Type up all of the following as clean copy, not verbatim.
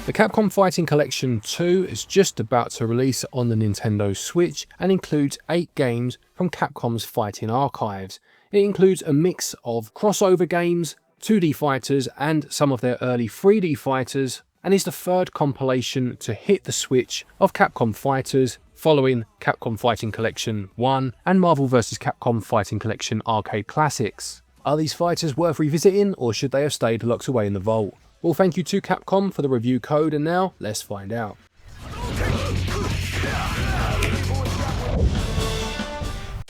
The Capcom Fighting Collection 2 is just about to release on the Nintendo Switch and includes 8 games from Capcom's fighting archives. It includes a mix of crossover games, 2D fighters and some of their early 3D fighters, and is the third compilation to hit the Switch of Capcom fighters following Capcom Fighting Collection 1 and Marvel vs. Capcom Fighting Collection Arcade Classics. Are these fighters worth revisiting, or should they have stayed locked away in the vault? Well, thank you to Capcom for the review code, and now let's find out.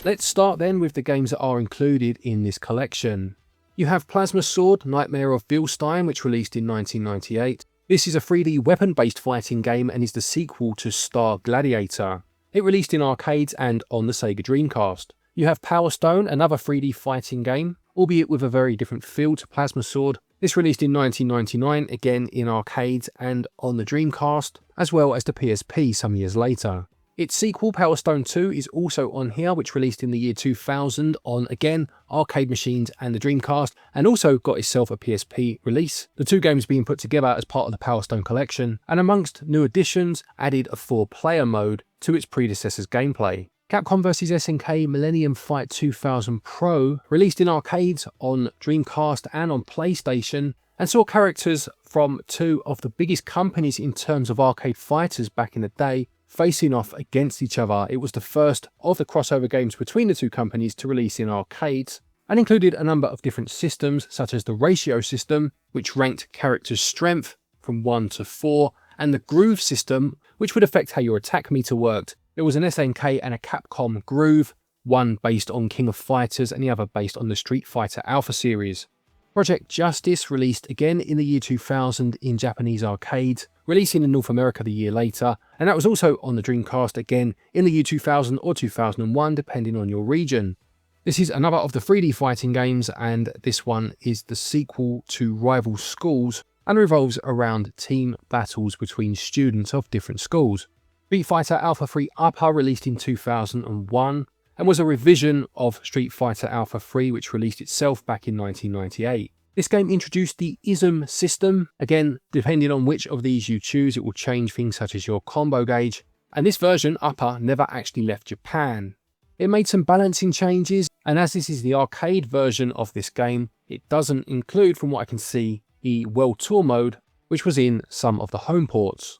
Let's start then with the games that are included in this collection. You have Plasma Sword Nightmare of Bilstein, which released in 1998. This is a 3D weapon-based fighting game and is the sequel to Star Gladiator. It released in arcades and on the Sega Dreamcast. You have Power Stone, another 3D fighting game, albeit with a very different feel to Plasma Sword. This released in 1999, again in arcades and on the Dreamcast, as well as the PSP some years later. Its sequel, Power Stone 2, is also on here, which released in the year 2000 on, again, arcade machines and the Dreamcast, and also got itself a PSP release. The two games being put together as part of the Power Stone collection, and amongst new additions, added a 4-player mode to its predecessor's gameplay. Capcom vs SNK Millennium Fight 2000 Pro released in arcades, on Dreamcast and on PlayStation, and saw characters from two of the biggest companies in terms of arcade fighters back in the day facing off against each other. It was the first of the crossover games between the two companies to release in arcades, and included a number of different systems such as the ratio system, which ranked characters' strength from 1 to 4, and the groove system, which would affect how your attack meter worked. There was an SNK and a Capcom groove, one based on King of Fighters and the other based on the Street Fighter Alpha series. Project Justice released again in the year 2000 in Japanese arcades, releasing in North America the year later, and that was also on the Dreamcast again in the year 2000 or 2001 depending on your region. This is another of the 3D fighting games, and this one is the sequel to Rival Schools and revolves around team battles between students of different schools. Street Fighter Alpha 3 Upper released in 2001 and was a revision of Street Fighter Alpha 3, which released itself back in 1998. This game introduced the ISM system. Again, depending on which of these you choose, it will change things such as your combo gauge, and this version, Upper, never actually left Japan. It made some balancing changes, and as this is the arcade version of this game, it doesn't include, from what I can see, the World Tour mode, which was in some of the home ports.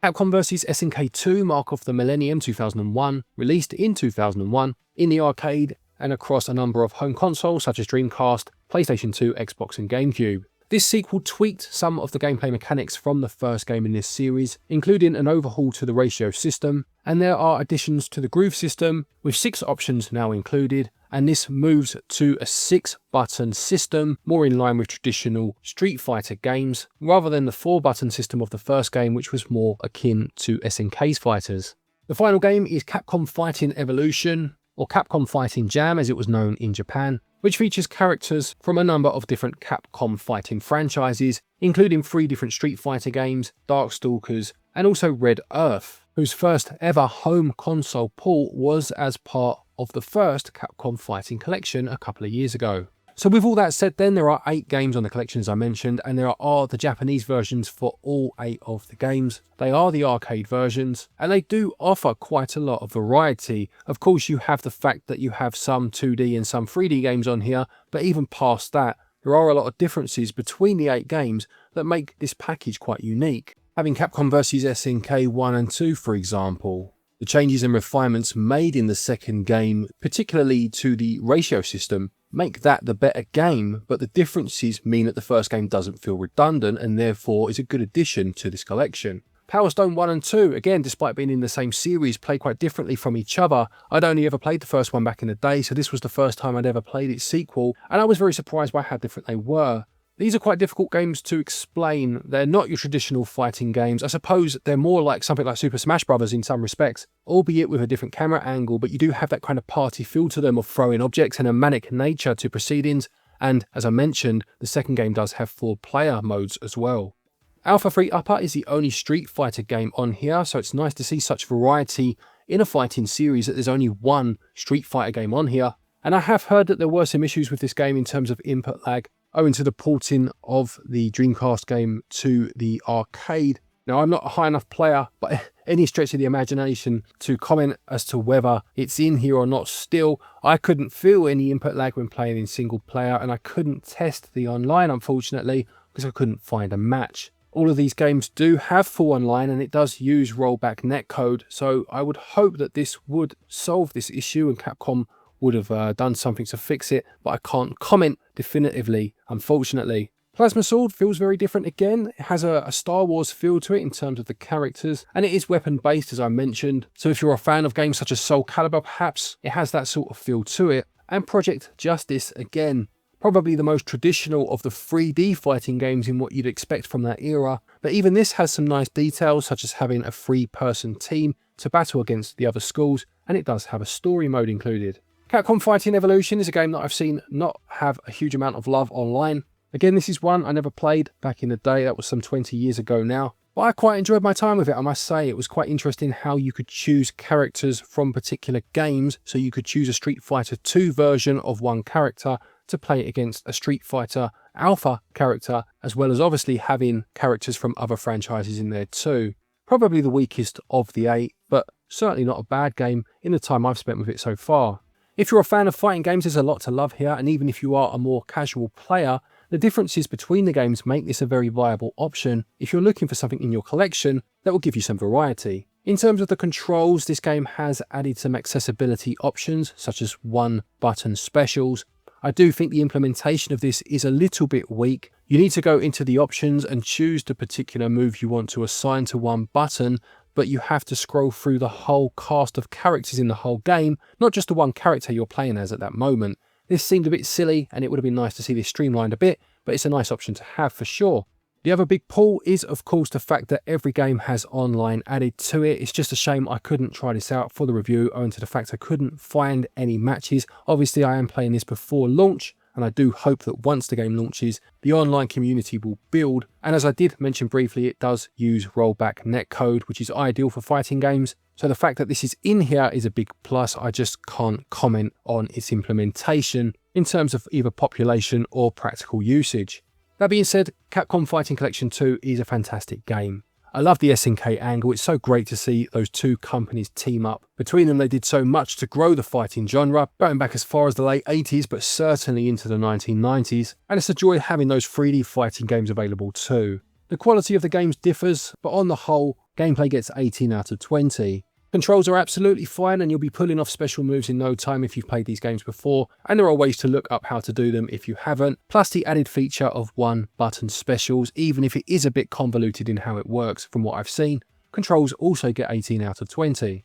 Capcom vs SNK 2 Mark of the Millennium 2001 released in 2001 in the arcade and across a number of home consoles such as Dreamcast, PlayStation 2, Xbox and GameCube. This sequel tweaked some of the gameplay mechanics from the first game in this series, including an overhaul to the ratio system, and there are additions to the groove system with 6 options now included, and this moves to a 6-button system, more in line with traditional Street Fighter games, rather than the 4-button system of the first game, which was more akin to SNK's fighters. The final game is Capcom Fighting Evolution, or Capcom Fighting Jam as it was known in Japan, which features characters from a number of different Capcom fighting franchises, including 3 different Street Fighter games, Darkstalkers, and also Red Earth, whose first ever home console port was as part of the first Capcom Fighting Collection a couple of years ago. So with all that said then, there are 8 games on the collection as I mentioned, and there are the Japanese versions for all 8 of the games. They are the arcade versions, and they do offer quite a lot of variety. Of course, you have the fact that you have some 2D and some 3D games on here, but even past that, there are a lot of differences between the 8 games that make this package quite unique. Having Capcom vs SNK 1 and 2 for example. The changes and refinements made in the second game, particularly to the ratio system, make that the better game, but the differences mean that the first game doesn't feel redundant and therefore is a good addition to this collection. Power Stone 1 and 2, again, despite being in the same series, play quite differently from each other. I'd only ever played the first one back in the day, so this was the first time I'd ever played its sequel, and I was very surprised by how different they were. These are quite difficult games to explain. They're not your traditional fighting games. I suppose they're more like something like Super Smash Bros. In some respects, albeit with a different camera angle, but you do have that kind of party feel to them of throwing objects and a manic nature to proceedings, and as I mentioned, the second game does have 4-player modes as well. Alpha 3 Upper is the only Street Fighter game on here, so it's nice to see such variety in a fighting series that there's only one Street Fighter game on here, and I have heard that there were some issues with this game in terms of input lag, owing to the porting of the Dreamcast game to the arcade, Now, I'm not a high enough player, but any stretch of the imagination to comment as to whether it's in here or not still, I couldn't feel any input lag when playing in single player, and I couldn't test the online, unfortunately, because I couldn't find a match. All of these games do have full online, and it does use rollback netcode, so I would hope that this would solve this issue and Capcom would have done something to fix it, but I can't comment definitively, unfortunately. Plasma Sword feels very different again. It has a Star Wars feel to it in terms of the characters, and it is weapon based, as I mentioned. So if you're a fan of games such as Soul Calibur, perhaps it has that sort of feel to it. And Project Justice again, probably the most traditional of the 3D fighting games in what you'd expect from that era. But even this has some nice details, such as having a 3-person team to battle against the other schools, and it does have a story mode included. Capcom Fighting Evolution is a game that I've seen not have a huge amount of love online. Again, this is one I never played back in the day. That was some 20 years ago now. But I quite enjoyed my time with it, I must say. It was quite interesting how you could choose characters from particular games. So you could choose a Street Fighter 2 version of one character to play against a Street Fighter Alpha character, as well as obviously having characters from other franchises in there too. Probably the weakest of the 8, but certainly not a bad game in the time I've spent with it so far. If you're a fan of fighting games, there's a lot to love here, and even if you are a more casual player, the differences between the games make this a very viable option if you're looking for something in your collection that will give you some variety. In terms of the controls, this game has added some accessibility options, such as one-button specials. I do think the implementation of this is a little bit weak. You need to go into the options and choose the particular move you want to assign to one button, but you have to scroll through the whole cast of characters in the whole game, not just the one character you're playing as at that moment. This seemed a bit silly, and it would have been nice to see this streamlined a bit, but it's a nice option to have for sure. The other big pull is, of course, the fact that every game has online added to it. It's just a shame I couldn't try this out for the review, owing to the fact I couldn't find any matches. Obviously, I am playing this before launch, and I do hope that once the game launches, the online community will build. And as I did mention briefly, it does use rollback netcode, which is ideal for fighting games. So the fact that this is in here is a big plus. I just can't comment on its implementation in terms of either population or practical usage. That being said, Capcom Fighting Collection 2 is a fantastic game. I love the SNK angle. It's so great to see those two companies team up. Between them, they did so much to grow the fighting genre, going back as far as the late 80s, but certainly into the 1990s. And it's a joy having those 3D fighting games available too. The quality of the games differs, but on the whole, gameplay gets 18 out of 20. Controls are absolutely fine, and you'll be pulling off special moves in no time if you've played these games before, and there are ways to look up how to do them if you haven't, plus the added feature of one-button specials. Even if it is a bit convoluted in how it works from what I've seen, controls also get 18 out of 20.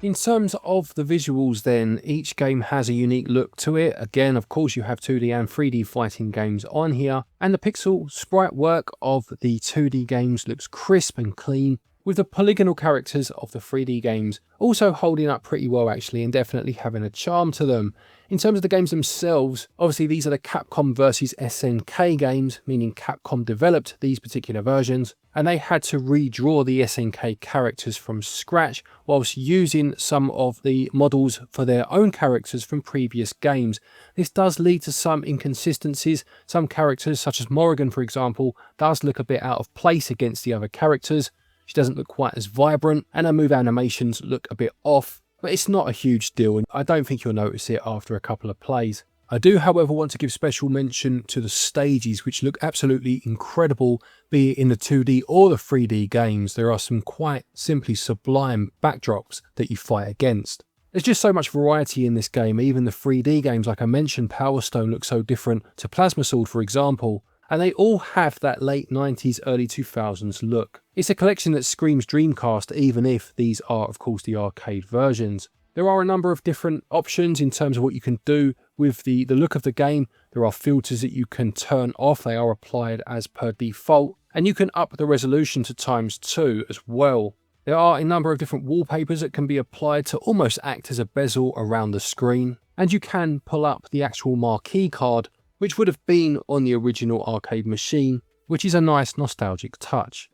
In terms of the visuals then, each game has a unique look to it. Again, of course, you have 2D and 3D fighting games on here, and the pixel sprite work of the 2D games looks crisp and clean, with the polygonal characters of the 3D games also holding up pretty well actually, and definitely having a charm to them. In terms of the games themselves, obviously these are the Capcom versus SNK games, meaning Capcom developed these particular versions, and they had to redraw the SNK characters from scratch whilst using some of the models for their own characters from previous games. This does lead to some inconsistencies. Some characters, such as Morrigan for example, does look a bit out of place against the other characters. She doesn't look quite as vibrant, and her move animations look a bit off, but it's not a huge deal, and I don't think you'll notice it after a couple of plays. I do, however, want to give special mention to the stages, which look absolutely incredible, be it in the 2D or the 3D games. There are some quite simply sublime backdrops that you fight against. There's just so much variety in this game. Even the 3D games, like I mentioned, Power Stone looks so different to Plasma Sword, for example, and they all have that late 90s, early 2000s look. It's a collection that screams Dreamcast, even if these are, of course, the arcade versions. There are a number of different options in terms of what you can do with the look of the game. There are filters that you can turn off. They are applied as per default, and you can up the resolution to ×2 as well. There are a number of different wallpapers that can be applied to almost act as a bezel around the screen, and you can pull up the actual marquee card, which would have been on the original arcade machine, which is a nice nostalgic touch.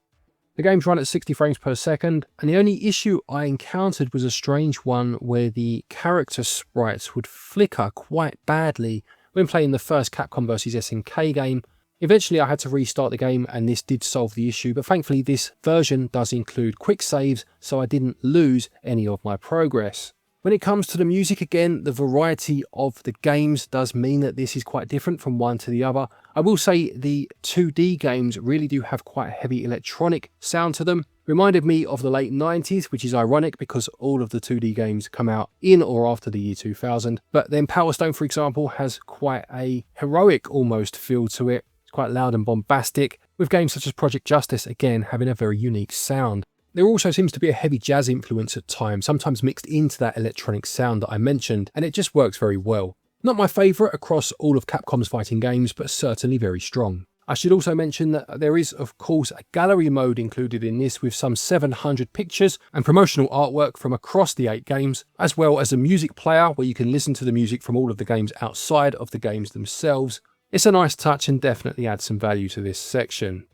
The games run at 60 frames per second, and the only issue I encountered was a strange one where the character sprites would flicker quite badly when playing the first Capcom vs SNK game, Eventually I had to restart the game and this did solve the issue, but thankfully this version does include quick saves, so I didn't lose any of my progress. When it comes to the music, again, the variety of the games does mean that this is quite different from one to the other. I will say the 2D games really do have quite a heavy electronic sound to them. Reminded me of the late 90s, which is ironic because all of the 2D games come out in or after the year 2000. But then Power Stone, for example, has quite a heroic almost feel to it. It's quite loud and bombastic, with games such as Project Justice, again, having a very unique sound. There also seems to be a heavy jazz influence at times, sometimes mixed into that electronic sound that I mentioned, and it just works very well. Not my favourite across all of Capcom's fighting games, but certainly very strong. I should also mention that there is, of course, a gallery mode included in this with some 700 pictures and promotional artwork from across the 8 games, as well as a music player where you can listen to the music from all of the games outside of the games themselves. It's a nice touch and definitely adds some value to this section.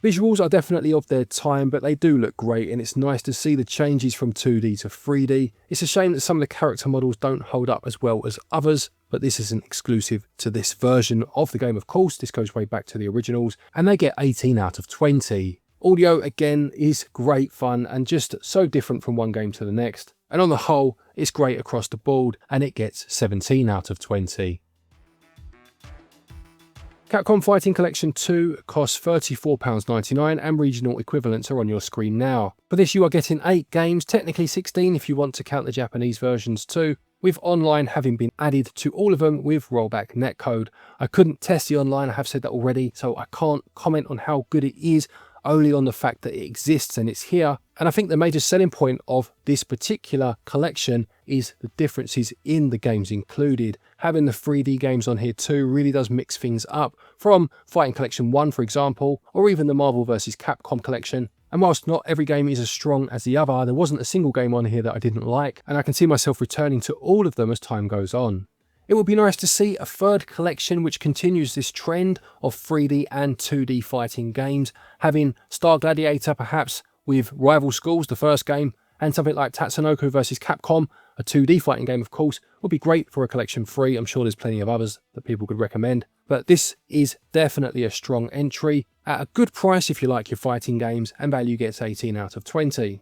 Visuals are definitely of their time, but they do look great, and it's nice to see the changes from 2D to 3D. It's a shame that some of the character models don't hold up as well as others, but this isn't exclusive to this version of the game, of course. This goes way back to the originals, and they get 18 out of 20. Audio, again, is great fun and just so different from one game to the next. And on the whole, it's great across the board, and it gets 17 out of 20. Capcom Fighting Collection 2 costs £34.99 and regional equivalents are on your screen now. For this you are getting 8 games, technically 16 if you want to count the Japanese versions too, with online having been added to all of them with rollback netcode. I couldn't test the online, I have said that already, so I can't comment on how good it is, only on the fact that it exists and it's here. And I think the major selling point of this particular collection is the differences in the games included. Having the 3D games on here too really does mix things up, from Fighting Collection 1 for example, or even the Marvel vs Capcom collection. And whilst not every game is as strong as the other, there wasn't a single game on here that I didn't like, and I can see myself returning to all of them as time goes on. It would be nice to see a third collection which continues this trend of 3D and 2D fighting games, having Star Gladiator perhaps with Rival Schools, the first game, and something like Tatsunoko vs Capcom, a 2D fighting game of course, would be great for a collection 3. I'm sure there's plenty of others that people could recommend. But this is definitely a strong entry, at a good price if you like your fighting games, and value gets 18 out of 20.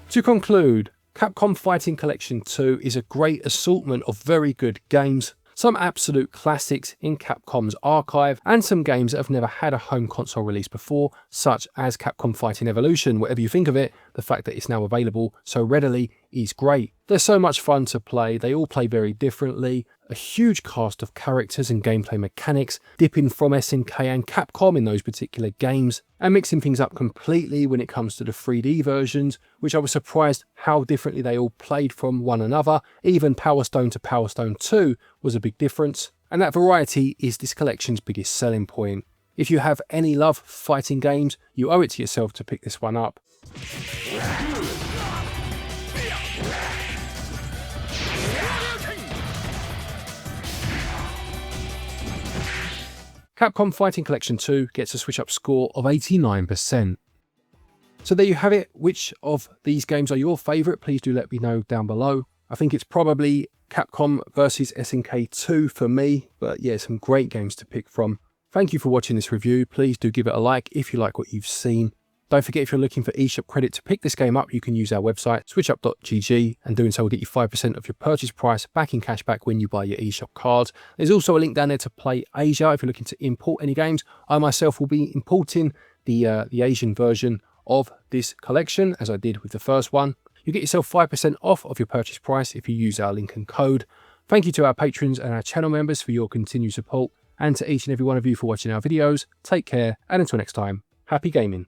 To conclude, Capcom Fighting Collection 2 is a great assortment of very good games, some absolute classics in Capcom's archive, and some games that have never had a home console release before, such as Capcom Fighting Evolution. Whatever you think of it, the fact that it's now available so readily is great. They're so much fun to play, they all play very differently, a huge cast of characters and gameplay mechanics, dipping from SNK and Capcom in those particular games, and mixing things up completely when it comes to the 3D versions, which I was surprised how differently they all played from one another. Even Power Stone to Power Stone 2 was a big difference, and that variety is this collection's biggest selling point. If you have any love for fighting games, you owe it to yourself to pick this one up. Capcom Fighting Collection 2 gets a SwitchUp score of 89%. So there you have it. Which of these games are your favourite? Please do let me know down below. I think it's probably Capcom vs SNK 2 for me, but yeah, some great games to pick from. Thank you for watching this review. Please do give it a like if you like what you've seen. Don't forget, if you're looking for eShop credit to pick this game up, you can use our website, switchup.gg, and doing so will get you 5% of your purchase price back in cashback when you buy your eShop cards. There's also a link down there to Play Asia if you're looking to import any games. I myself will be importing the Asian version of this collection, as I did with the first one. You get yourself 5% off of your purchase price if you use our link and code. Thank you to our patrons and our channel members for your continued support, and to each and every one of you for watching our videos. Take care, and until next time, happy gaming.